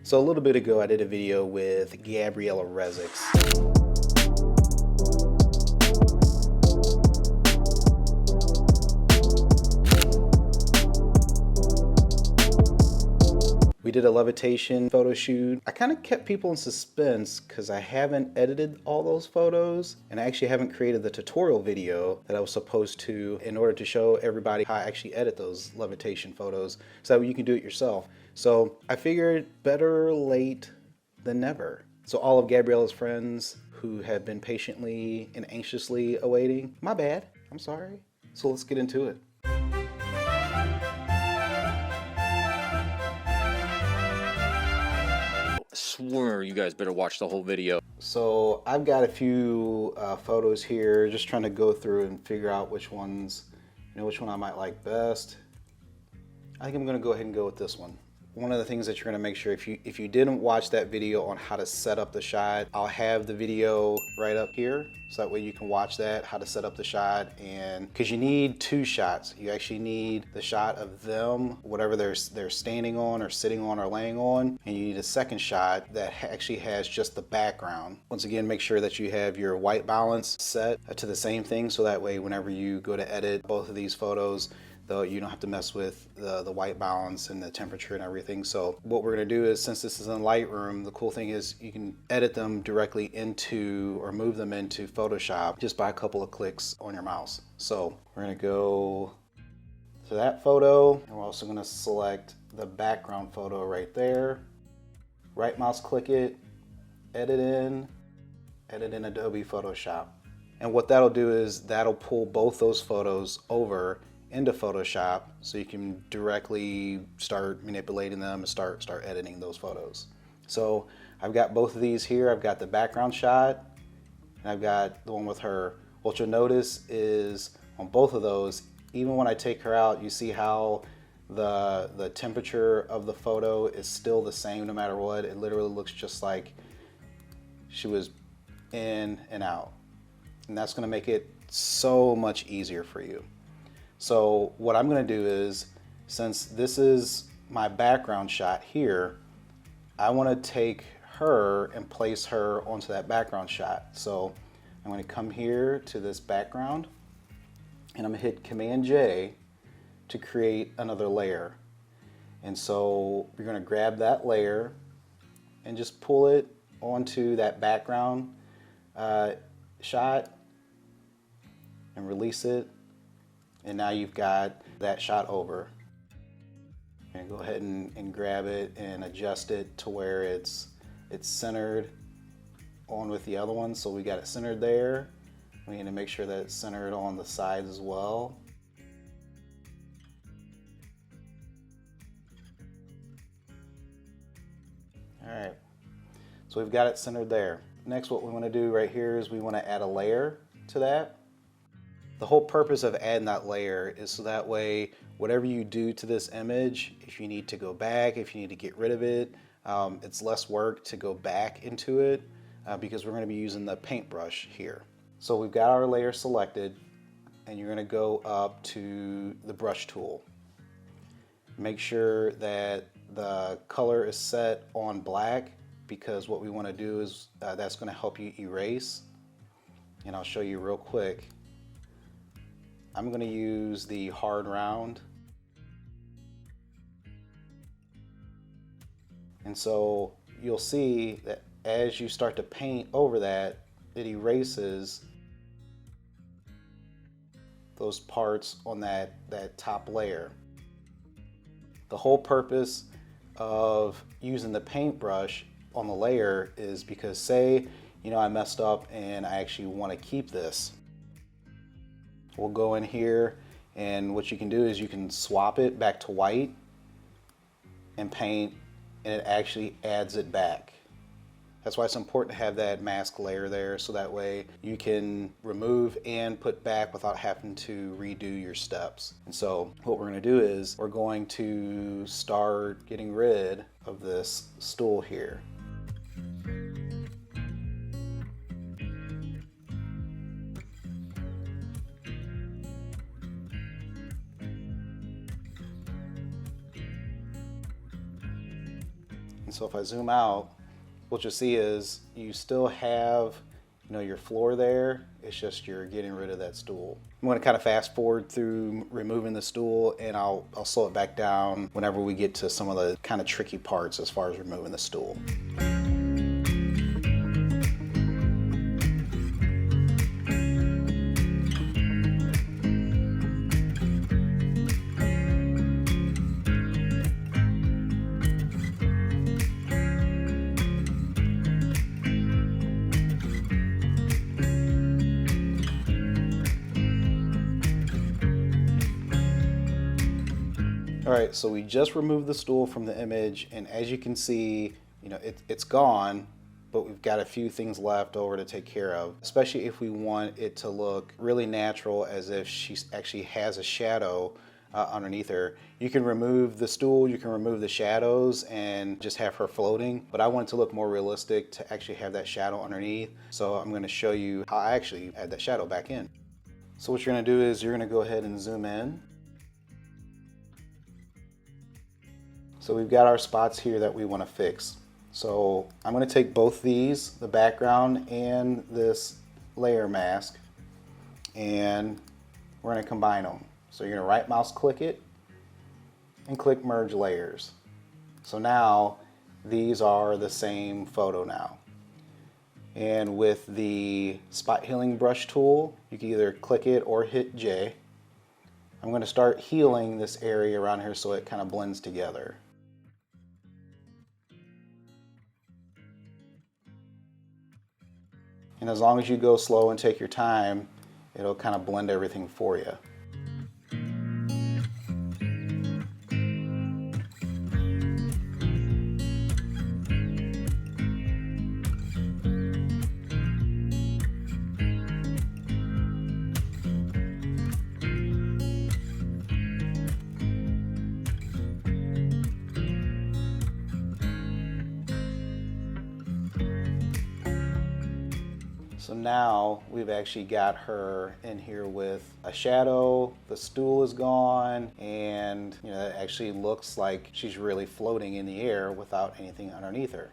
So a little bit ago I did a video with Gabriella Rezix. We did a Levitation photo shoot. I kind of kept people in suspense because I haven't edited all those photos, and I actually haven't created the tutorial video that I was supposed to in order to show everybody how I actually edit those Levitation photos so that you can do it yourself. So I figured better late than never. So all of Gabriella's friends who have been patiently and anxiously awaiting, my bad, I'm sorry. So let's get into it. Swear you guys better watch the whole video. So I've got a few photos here, just trying to go through and figure out which ones, which one I might like best. I think I'm gonna go ahead and go with this one. One of the things that you're gonna make sure, if you didn't watch that video on how to set up the shot, I'll have the video right up here, so that way you can watch that, how to set up the shot. And because you need two shots, you actually need the shot of them, whatever they're standing on or sitting on or laying on, and you need a second shot that actually has just the background. Once again, make sure that you have your white balance set to the same thing, so that way whenever you go to edit both of these photos, though you don't have to mess with the white balance and the temperature and everything. So what we're gonna do is, since this is in Lightroom, the cool thing is you can edit them directly into, or move them into Photoshop just by a couple of clicks on your mouse. So we're gonna go to that photo, and we're also gonna select the background photo right there. Right mouse click it, edit in Adobe Photoshop. And what that'll do is that'll pull both those photos over into Photoshop, so you can directly start manipulating them and start editing those photos. So I've got both of these here. I've got the background shot, and I've got the one with her. What you'll notice is on both of those, even when I take her out, you see how the temperature of the photo is still the same no matter what. It literally looks just like she was in and out. And that's gonna make it so much easier for you. So what I'm gonna do is, since this is my background shot here, I wanna take her and place her onto that background shot. So I'm gonna come here to this background, and I'm gonna hit Command J to create another layer. And so you're gonna grab that layer and just pull it onto that background shot and release it. And now you've got that shot over. And go ahead and grab it and adjust it to where it's centered on with the other one. So we got it centered there. We need to make sure that it's centered on the sides as well. All right, so we've got it centered there. Next, what we want to do right here is we want to add a layer to that. The whole purpose of adding that layer is so that way, whatever you do to this image, if you need to go back, if you need to get rid of it, it's less work to go back into it because we're going to be using the paintbrush here. So we've got our layer selected, and you're going to go up to the brush tool. Make sure that the color is set on black, because what we want to do is that's going to help you erase. And I'll show you real quick. I'm going to use the hard round. And so you'll see that as you start to paint over that, it erases those parts on that top layer. The whole purpose of using the paintbrush on the layer is because, say, I messed up and I actually want to keep this. We'll go in here, and what you can do is you can swap it back to white and paint, and it actually adds it back. That's why it's important to have that mask layer there, so that way you can remove and put back without having to redo your steps. And so what we're going to do is we're going to start getting rid of this stool here. And so if I zoom out, what you'll see is you still have, you know, your floor there. It's just you're getting rid of that stool. I'm going to kind of fast forward through removing the stool, and I'll slow it back down whenever we get to some of the kind of tricky parts as far as removing the stool. All right, so we just removed the stool from the image, and as you can see, you know, it's gone, but we've got a few things left over to take care of, especially if we want it to look really natural, as if she actually has a shadow underneath her. You can remove the stool, you can remove the shadows and just have her floating, but I want it to look more realistic to actually have that shadow underneath. So I'm going to show you how I actually add that shadow back in. So what you're going to do is you're going to go ahead and zoom in. So we've got our spots here that we want to fix. So I'm going to take both these, the background and this layer mask, and we're going to combine them. So you're going to right mouse click it and click merge layers. So now these are the same photo now. And with the spot healing brush tool, you can either click it or hit J. I'm going to start healing this area around here so it kind of blends together. And as long as you go slow and take your time, it'll kind of blend everything for you. So now we've actually got her in here with a shadow, the stool is gone, and you know, it actually looks like she's really floating in the air without anything underneath her.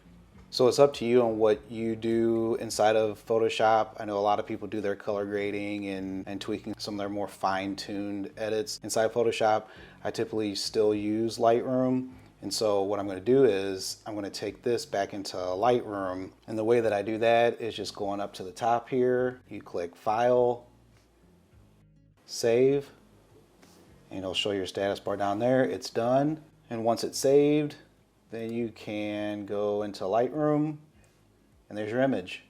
So it's up to you on what you do inside of Photoshop. I know a lot of people do their color grading and tweaking some of their more fine-tuned edits inside Photoshop. I typically still use Lightroom. And so what I'm going to do is I'm going to take this back into Lightroom, and the way that I do that is just going up to the top here, you click File, Save, and it'll show your status bar down there. It's done, and once it's saved, then you can go into Lightroom, and there's your image.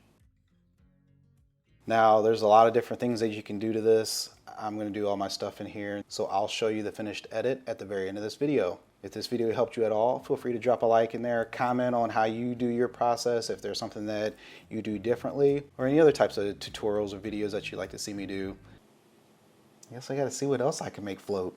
Now there's a lot of different things that you can do to this. I'm going to do all my stuff in here, so I'll show you the finished edit at the very end of this video. If this video helped you at all, feel free to drop a like in there, comment on how you do your process, if there's something that you do differently, or any other types of tutorials or videos that you'd like to see me do. I guess I gotta see what else I can make float.